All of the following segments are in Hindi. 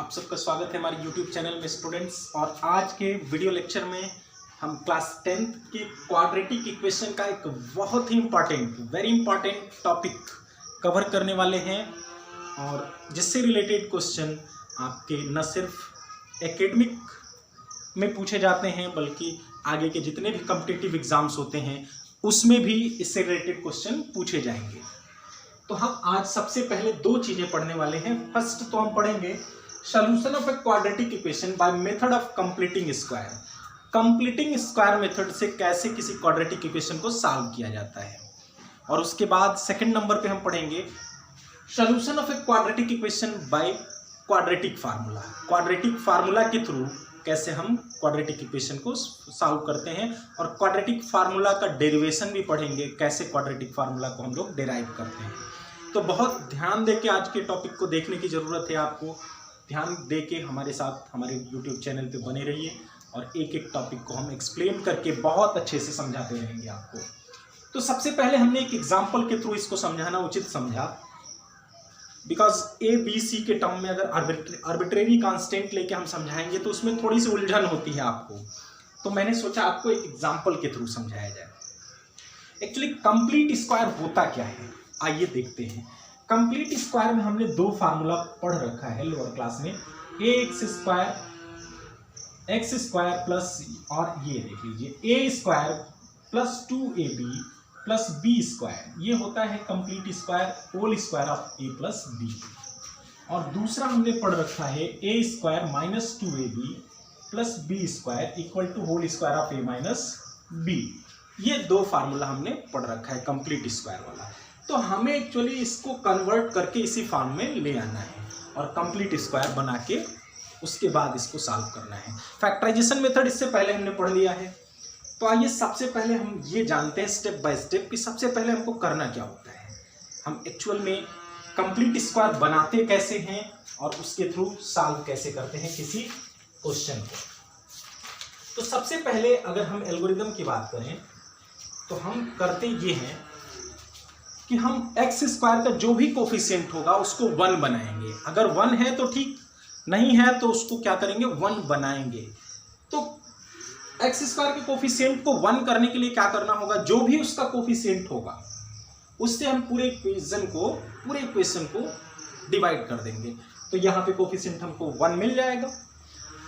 आप सबका स्वागत है हमारे YouTube चैनल में स्टूडेंट्स। और आज के वीडियो लेक्चर में हम क्लास 10th के क्वाड्रेटिक इक्वेशन का एक बहुत ही वेरी इंपॉर्टेंट टॉपिक कवर करने वाले हैं, और जिससे रिलेटेड क्वेश्चन आपके न सिर्फ एकेडमिक में पूछे जाते हैं बल्कि आगे के जितने भी कॉम्पिटिटिव एग्जाम्स होते हैं उसमें भी इससे रिलेटेड क्वेश्चन पूछे जाएंगे। तो हम आज सबसे पहले दो चीज़ें पढ़ने वाले हैं। फर्स्ट तो हम पढ़ेंगे solution of a quadratic equation by method of completing square. Completing square method से कैसे किसी क्वाड्रेटिक इक्वेशन को सॉल्व किया जाता है। और उसके बाद सेकंड नंबर पे हम पढ़ेंगे solution of a quadratic equation by quadratic formula. Quadratic formula के थ्रू कैसे हम क्वाड्रेटिक इक्वेशन को सॉल्व करते हैं, और क्वाड्रेटिक फार्मूला का डेरिवेशन भी पढ़ेंगे, कैसे क्वाड्रेटिक फार्मूला को हम लोग डेराइव करते हैं। तो बहुत ध्यान देके आज के टॉपिक को देखने की ज़रूरत है। आपको ध्यान देके हमारे साथ हमारे YouTube चैनल पे बने रहिए, और एक एक टॉपिक को हम एक्सप्लेन करके बहुत अच्छे से समझाते रहेंगे आपको। तो सबसे पहले हमने एक एग्जाम्पल के थ्रू इसको समझाना उचित समझा, बिकॉज ए बी सी के टर्म में अगर आर्बिट्रेरी कांस्टेंट लेके हम समझाएंगे तो उसमें थोड़ी सी उलझन होती है आपको। तो मैंने सोचा आपको एक एग्जाम्पल के थ्रू समझाया जाए। एक्चुअली कंप्लीट स्क्वायर होता क्या है, आइए देखते हैं। कंप्लीट स्क्वायर में हमने दो फार्मूला पढ़ रखा है लोअर क्लास में, ए एक्स स्क्वायर प्लस, और ये देख लीजिए a square plus 2ab plus b square, ये होता है complete square, whole square of a plus b. और दूसरा हमने पढ़ रखा है a square minus 2ab plus b square equal to whole square of a minus b. ये दो फार्मूला हमने पढ़ रखा है कंप्लीट स्क्वायर वाला। तो हमें एक्चुअली इसको कन्वर्ट करके इसी फॉर्म में ले आना है और कंप्लीट स्क्वायर बना के उसके बाद इसको सॉल्व करना है। फैक्टराइजेशन मेथड इससे पहले हमने पढ़ लिया है। तो आइए सबसे पहले हम ये जानते हैं स्टेप बाय स्टेप कि सबसे पहले हमको करना क्या होता है। हम एक्चुअल में कंप्लीट स्क्वायर बनाते कैसे हैं और उसके थ्रू सॉल्व कैसे करते हैं किसी क्वेश्चन को। तो सबसे पहले अगर हम एल्गोरिदम की बात करें तो हम करते ये हैं कि हम एक्स स्क्वायर का जो भी कोफिशिएंट होगा उसको 1 बनाएंगे। अगर 1 है तो ठीक, नहीं है तो उसको क्या करेंगे 1 बनाएंगे। तो एक्स स्क्वायर के कोफिशिएंट को 1 करने के लिए क्या करना होगा, जो भी उसका कोफिशिएंट होगा उससे हम पूरे इक्वेशन को डिवाइड कर देंगे। तो यहाँ पे कोफिशिएंट हमको 1 मिल जाएगा।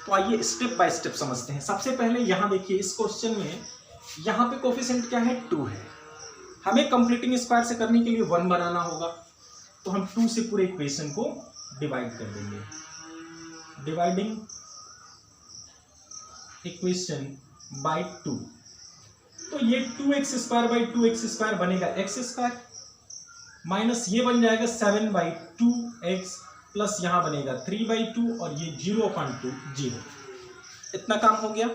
तो आइए स्टेप बाय स्टेप समझते हैं। सबसे पहले यहाँ देखिए इस क्वेश्चन में यहाँ पे कोफिशिएंट क्या है, 2 है। हमें कंप्लीटिंग स्क्वायर से करने के लिए 1 बनाना होगा, तो हम 2 से पूरे इक्वेशन को डिवाइड कर देंगे। डिवाइडिंग इक्वेशन बाय 2, तो ये 2x square by 2x square बनेगा x स्क्वायर, माइनस ये बन जाएगा 7/2x प्लस यहाँ बनेगा 3/2 और ये 0/2 0। इतना काम हो गया।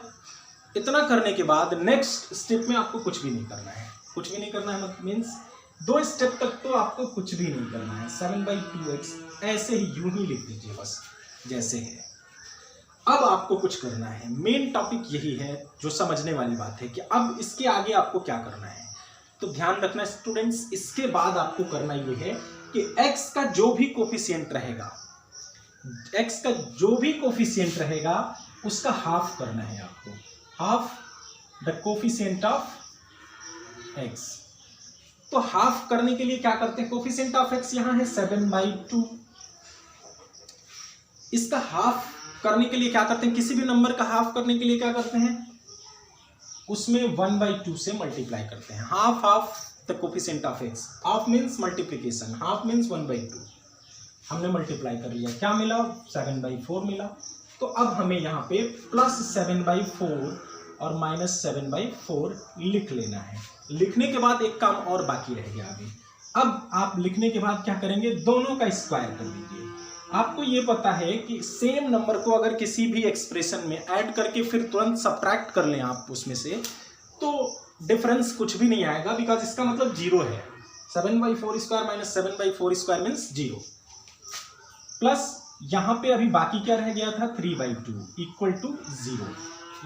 इतना करने के बाद नेक्स्ट स्टेप में आपको कुछ भी नहीं करना है। कुछ भी नहीं करना है मीन्स 2 स्टेप तक तो आपको कुछ भी नहीं करना है। 7/2x ऐसे ही यूं ही लिख दीजिए बस जैसे है। अब आपको कुछ करना है। मेन टॉपिक यही है जो समझने वाली बात है कि अब इसके आगे आपको क्या करना है। तो ध्यान रखना स्टूडेंट्स, इसके बाद आपको करना ये है कि x का जो भी कोफिशिएंट रहेगा उसका हाफ करना है आपको। Half the coefficient of x। तो हाफ करने के लिए क्या करते हैं, कोफिशिएंट ऑफ x यहां है 7/2। इसका हाफ करने के लिए क्या करते हैं, किसी भी नंबर का हाफ करने के लिए क्या करते हैं, उसमें 1/2 से मल्टीप्लाई करते हैं। Half of the coefficient of x, half means multiplication, half means 1/2। हमने मल्टीप्लाई कर लिया, क्या मिला 7/4 मिला। तो अब हमें यहाँ पे प्लस 7/4 और माइनस 7/4 लिख लेना है। लिखने के बाद एक काम और बाकी रह गया अभी। अब आप लिखने के बाद क्या करेंगे, दोनों का स्क्वायर कर दीजिए। आपको ये पता है कि सेम नंबर को अगर किसी भी एक्सप्रेशन में ऐड करके फिर तुरंत सब्ट्रैक्ट कर लें आप उसमें से, तो डिफरेंस कुछ भी नहीं आएगा, बिकॉज इसका मतलब 0 है। 7/4 square minus 7/4 square means 0। Plus यहाँ पे अभी बाकी क्या रह गया था, 3/2 इक्वल टू 0।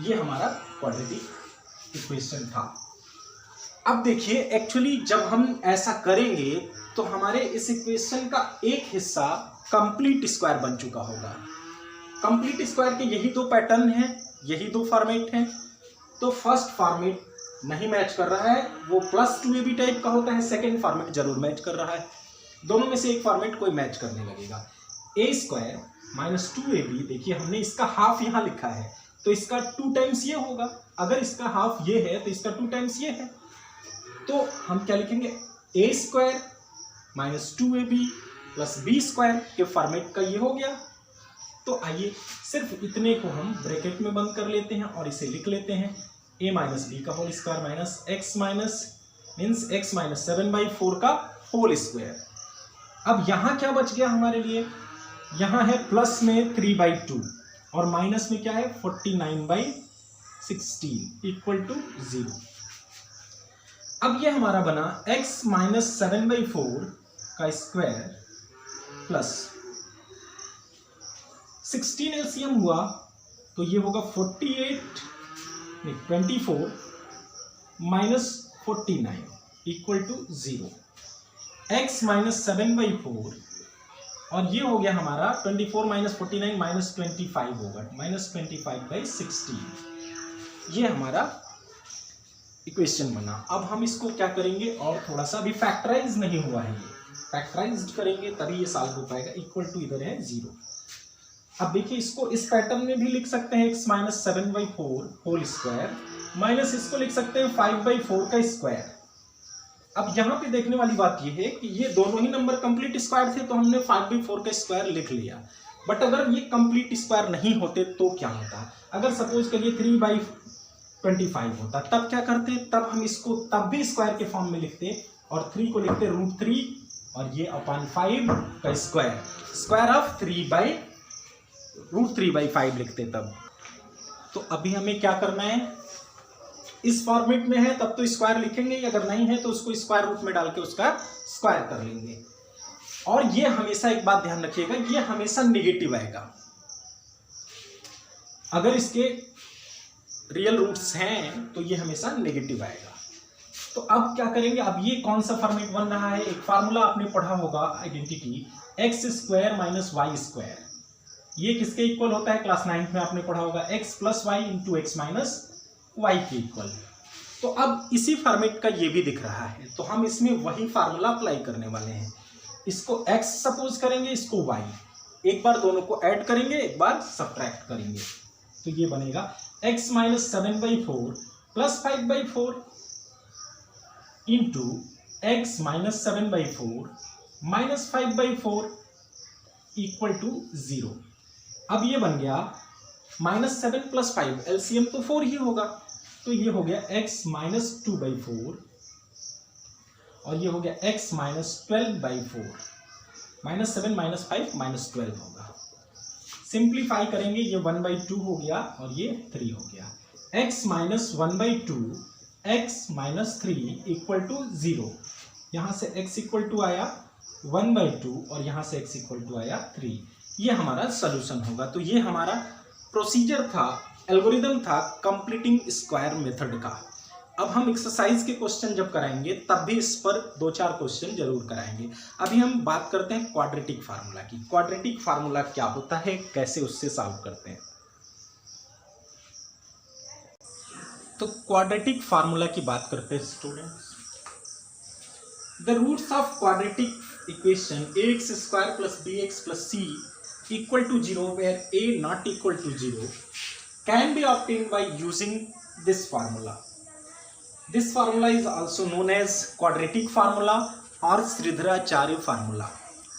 ये हमारा क्वाड्रेटिक इक्वेशन था। अब देखिए एक्चुअली जब हम ऐसा करेंगे तो हमारे इस इक्वेशन का एक हिस्सा कंप्लीट स्क्वायर बन चुका होगा। कंप्लीट स्क्वायर के यही दो पैटर्न हैं, यही दो फॉर्मेट हैं। तो फर्स्ट फॉर्मेट नहीं मैच कर रहा है, वो +2ab टाइप का होता है। सेकेंड फॉर्मेट जरूर मैच कर रहा है। दोनों में से एक फॉर्मेट कोई मैच करने लगेगा। a² - 2ab, देखिए हमने इसका हाफ यहाँ लिखा है, तो इसका 2 टाइम्स ये होगा। अगर इसका हाफ ये है तो इसका 2 टाइम्स ये है। तो हम क्या लिखेंगे, a² - 2ab + b² के फॉर्मेट का ये हो गया। तो आइए सिर्फ इतने को हम ब्रैकेट में बंद कर लेते हैं और इसे लिख लेते हैं a - b का होल स्क्वायर x - 7/4 का होल स्क्वायर। अब यहाँ क्या बच गया हमारे लिए, यहाँ है प्लस में 3/2 और माइनस में क्या है 49/16 = 0। अब ये हमारा बना x - 7/4 का स्क्वायर प्लस 16 एलसीएम हुआ तो ये होगा 24 - 49 = 0। x - 7/4 और ये हो गया हमारा 24 - 49 - 25 होगा, -25/16। ये हमारा इक्वेशन बना। अब हम इसको क्या करेंगे, और थोड़ा सा भी फैक्टराइज नहीं हुआ है, ये फैक्टराइज करेंगे तभी ये सॉल्व हो पाएगा। = इधर है 0। अब देखिए इसको इस पैटर्न में भी लिख सकते हैं, x - 7/4 होल स्क्वायर माइनस इसको लिख सकते हैं 5/4 का स्क्वायर। अब यहाँ पे देखने वाली बात ये है कि ये दोनों ही नंबर कंप्लीट स्क्वायर थे तो हमने 5/4 का स्क्वायर लिख लिया। बट अगर ये कंप्लीट स्क्वायर नहीं होते तो क्या होता, अगर सपोज करिए 3/25 होता, तब क्या करते, तब हम इसको तब भी स्क्वायर के फॉर्म में लिखते और 3 को लिखते √3 और ये अपॉन 5 का स्क्वायर, स्क्वायर ऑफ √3/5 लिखते तब। तो अभी हमें क्या करना है, इस फॉर्मेट में है तब तो स्क्वायर लिखेंगे, अगर नहीं है तो उसको स्क्वायर रूट में डाल के उसका स्क्वायर कर लेंगे। और ये हमेशा एक बात ध्यान रखिएगा, ये हमेशा नेगेटिव आएगा। अगर इसके रियल रूट्स हैं तो ये हमेशा नेगेटिव आएगा। तो अब क्या करेंगे, अब ये कौन सा फॉर्मेट बन रहा है, एक फार्मूला आपने पढ़ा होगा आइडेंटिटी, x² - y²। ये किसके इक्वल होता है, क्लास 9th में आपने पढ़ा होगा, x + y × x - y के इक्वल। तो अब इसी फॉर्मेट का ये भी दिख रहा है, तो हम इसमें वही फार्मूला अप्लाई करने वाले हैं। इसको x सपोज करेंगे, इसको y, एक बार दोनों को ऐड करेंगे, एक बार सब्ट्रैक्ट करेंगे। तो ये बनेगा x - 7/4 + 5/4 × x - 7/4 - 5/4 = 0। अब ये बन गया -7 + 5, एलसीएम तो 4 ही होगा, तो ये हो गया x - 2/4 और ये हो गया x - 12/4, -7 - 5 -12 होगा। सिंप्लीफाई करेंगे, ये 1/2 हो गया और ये 3 हो गया। x - 1/2 x - 3 = 0। यहाँ से x = आया 1/2 और यहाँ से x = आया 3। ये हमारा सोल्यूशन होगा। तो ये हमारा प्रोसीजर था, एल्गोरिदम था कंप्लीटिंग स्क्वायर मेथड का। अब हम एक्सरसाइज के क्वेश्चन जब कराएंगे तब भी इस पर 2-4 क्वेश्चन जरूर कराएंगे। अभी हम बात करते हैं क्वाड्रेटिक फार्मूला की। क्वाड्रेटिक फार्मूला क्या होता है, कैसे उससे सॉल्व करते हैं। तो क्वाड्रेटिक फार्मूला की बात करते हैं students. The roots of quadratic equation ax² + bx + c = 0 where a not equal to 0 can be obtained by using this formula. This formula is also known as quadratic formula और श्रीधराचार्य फार्मूला।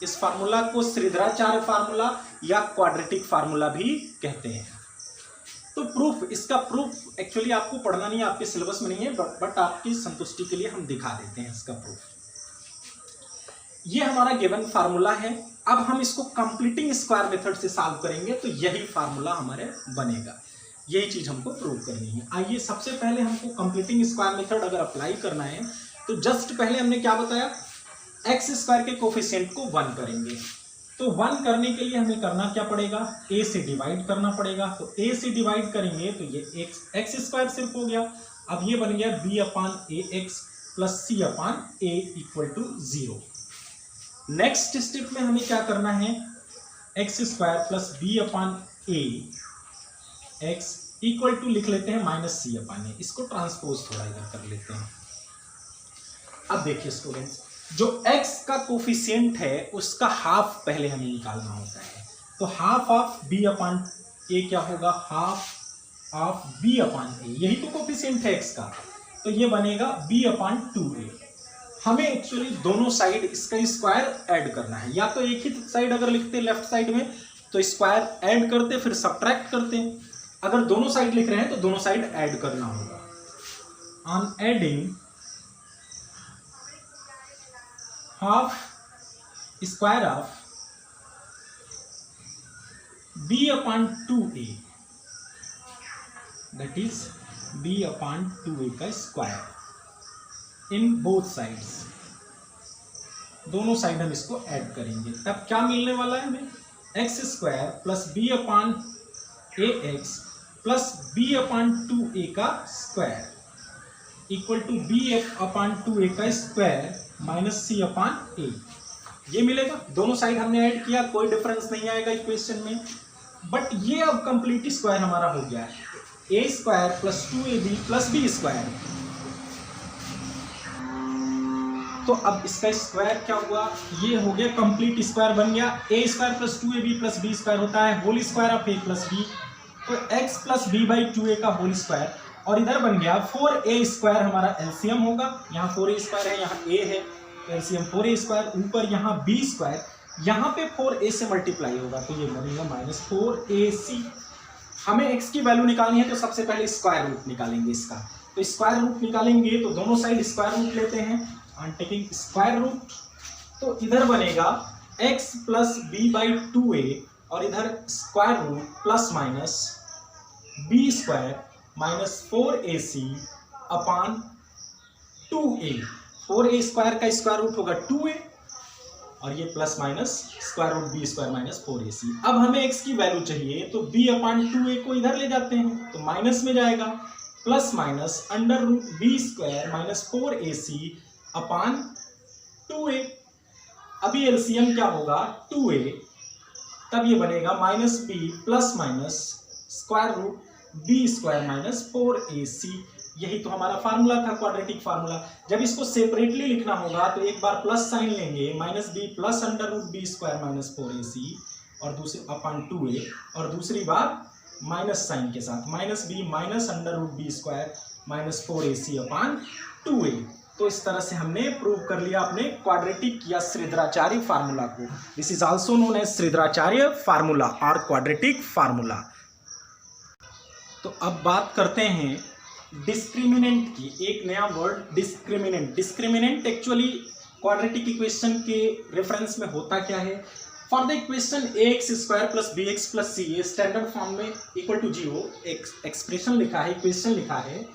इस फार्मूला को श्रीधराचार्य फार्मूला या क्वाड्रेटिक फार्मूला भी कहते हैं। तो प्रूफ, इसका प्रूफ एक्चुअली आपको पढ़ना नहीं है, आपके सिलेबस में नहीं है, बट आपकी संतुष्टि के लिए हम दिखा देते हैं इसका प्रूफ। ये हमारा गिवन फार्मूला है। अब हम इसको कंप्लीटिंग स्क्वायर मेथड से सॉल्व करेंगे तो यही फार्मूला हमारे बनेगा। यही चीज हमको प्रूव करनी है। आइए सबसे पहले हमको कंप्लीटिंग स्क्वायर मेथड अगर अप्लाई करना है तो जस्ट पहले हमने क्या बताया, x² के कोफिशिएंट को 1 करेंगे। तो 1 करने के लिए हमें करना क्या पड़ेगा, a से डिवाइड करना पड़ेगा। तो a से डिवाइड करेंगे तो ये x² सिर्फ हो गया। अब ये बन गया b/ax + c/a = 0। नेक्स्ट स्टेप में हमें क्या करना है, x square plus b upon a x equal to लिख लेते हैं माइनस सी अपान ए। इसको ट्रांसपोज थोड़ा इधर कर लेते हैं। अब देखिए स्टूडेंट्स, जो x का कोफिशिएंट है उसका हाफ पहले हमें निकालना होता है। तो half of b upon a क्या होगा, half of b upon a, यही तो कोफिशिएंट है x का, तो ये बनेगा b अपान 2a। हमें एक्चुअली दोनों साइड इसका स्क्वायर ऐड करना है, या तो एक ही साइड अगर लिखते लेफ्ट साइड में तो स्क्वायर ऐड करते फिर सब्ट्रैक्ट करते, अगर दोनों साइड लिख रहे हैं तो दोनों साइड ऐड करना होगा। On adding half square of b upon 2a, that is b upon 2a का स्क्वायर इन बोथ साइड्स। दोनों साइड हम इसको ऐड करेंगे, तब क्या मिलने वाला है हमें, x square plus b upon a x plus b upon 2a का square equal to b upon 2a का स्क्वायर माइनस सी अपान ए, ये मिलेगा। दोनों साइड हमने ऐड किया, कोई डिफरेंस नहीं आएगा इक्वेशन में। बट ये अब कंप्लीट स्क्वायर हमारा हो गया है, a square plus 2ab plus b square. तो अब इसका स्क्वायर क्या हुआ, ये हो गया कंप्लीट स्क्वायर बन गया। A square plus 2ab plus b square होता है whole square of a plus b, तो x plus b by 2a का होल स्क्वायर। और इधर बन गया 4a स्क्वायर, हमारा एलसीएम होगा, यहाँ 4a स्क्वायर है, यहाँ a है, तो एलसीएम 4a स्क्वायर, ऊपर यहाँ b स्क्वायर, यहाँ पे 4a से मल्टीप्लाई होगा, तो ये बनेगा माइनस 4ac। हमें x की वैल्यू निकालनी है तो सबसे पहले स्क्वायर रूट निकालेंगे इसका। तो स्क्वायर रूट निकालेंगे तो दोनों साइड स्क्वायर रूट लेते हैं, ऑन टेकिंग स्क्वायर रूट, तो इधर बनेगा x plus b by 2a और इधर square root plus minus b square minus 4ac upon 2a। 4a square का स्क्वायर रूट होगा 2a और ये plus minus square root b square minus 4ac। अब हमें x की वैल्यू चाहिए तो b अपान 2a को इधर ले जाते हैं तो माइनस में जाएगा, plus minus under root b square minus 4ac upon 2a। अभी एलसीएम क्या होगा 2a, तब ये बनेगा minus b plus minus square root b square minus 4ac। यही तो हमारा फार्मूला था, क्वाड्रेटिक फार्मूला। जब इसको सेपरेटली लिखना होगा तो एक बार प्लस साइन लेंगे, minus b plus under root b square minus 4ac और दूसरी अपान 2a, और दूसरी बार माइनस साइन के साथ minus b minus under root b square minus 4ac upon 2a। तो इस तरह से हमने प्रूव कर लिया अपने क्वाड्रेटिक या श्रीधराचार्य फार्मूला को। This is also known as Sridharacharya formula और क्वाड्रेटिक फार्मूला। तो अब बात करते हैं डिस्क्रिमिनेंट की। एक नया word discriminant. Discriminant actually quadratic equation के रेफरेंस में होता क्या है, for the equation ax square plus bx plus ca standard form में इक्वल टू 0 एक्सप्रेशन लिखा है, इक्वेशन लिखा है,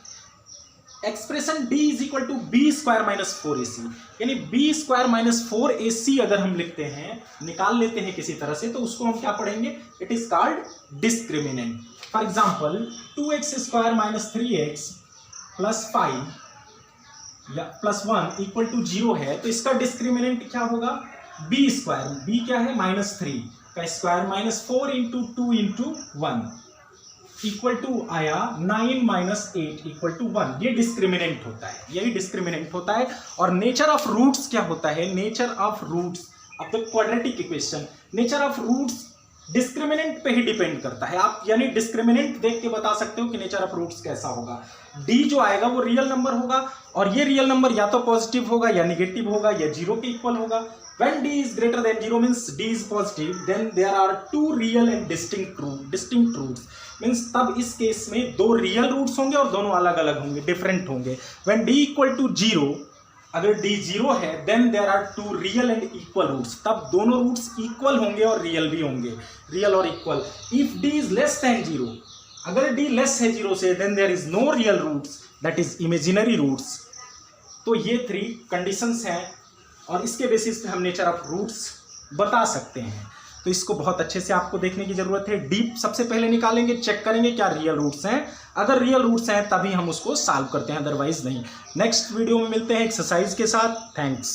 expression d is equal to B square minus 4ac, यानी बी स्क्वायर माइनस 4ac अगर हम लिखते हैं, निकाल लेते हैं किसी तरह से, तो उसको हम क्या पढ़ेंगे, it is called discriminant. For example 2x square minus 3x plus 5 या प्लस 1 इक्वल टू 0 है, तो इसका डिस्क्रिमिनेंट क्या होगा, बी स्क्वायर, बी क्या है माइनस 3 का square minus 4 into 2 into 1 equal to आया 9 माइनस 8 इक्वल टू 1। ये डिस्क्रिमिनेंट होता है, यही डिस्क्रिमिनेंट होता है। और नेचर ऑफ रूट्स क्या होता है, nature of roots of the quadratic equation, nature of roots discriminant पे ही डिपेंड करता है। आप यानी डिस्क्रिमिनेंट देख के बता सकते हो कि नेचर ऑफ रूट्स कैसा होगा। डी जो आएगा वो रियल नंबर होगा, और ये रियल नंबर या तो पॉजिटिव होगा या निगेटिव होगा या 0 के इक्वल होगा। When d is greater than 0 means d is positive, then there are two real and distinct roots. Means तब इस केस में दो रियल रूट्स होंगे और दोनों अलग अलग होंगे, डिफरेंट होंगे। When d equal to 0, अगर d 0 है then there are two real and equal roots, तब दोनों रूट्स इक्वल होंगे और रियल भी होंगे, रियल और equal. If d is less than 0, अगर d लेस है 0 से then there is no real roots, that is imaginary roots। तो ये 3 कंडीशंस हैं और इसके बेसिस पे हम नेचर ऑफ रूट्स बता सकते हैं। तो इसको बहुत अच्छे से आपको देखने की जरूरत है। डीप सबसे पहले निकालेंगे, चेक करेंगे क्या रियल रूट्स हैं, अगर रियल रूट्स हैं तभी हम उसको सॉल्व करते हैं, अदरवाइज नहीं। नेक्स्ट वीडियो में मिलते हैं एक्सरसाइज के साथ। थैंक्स।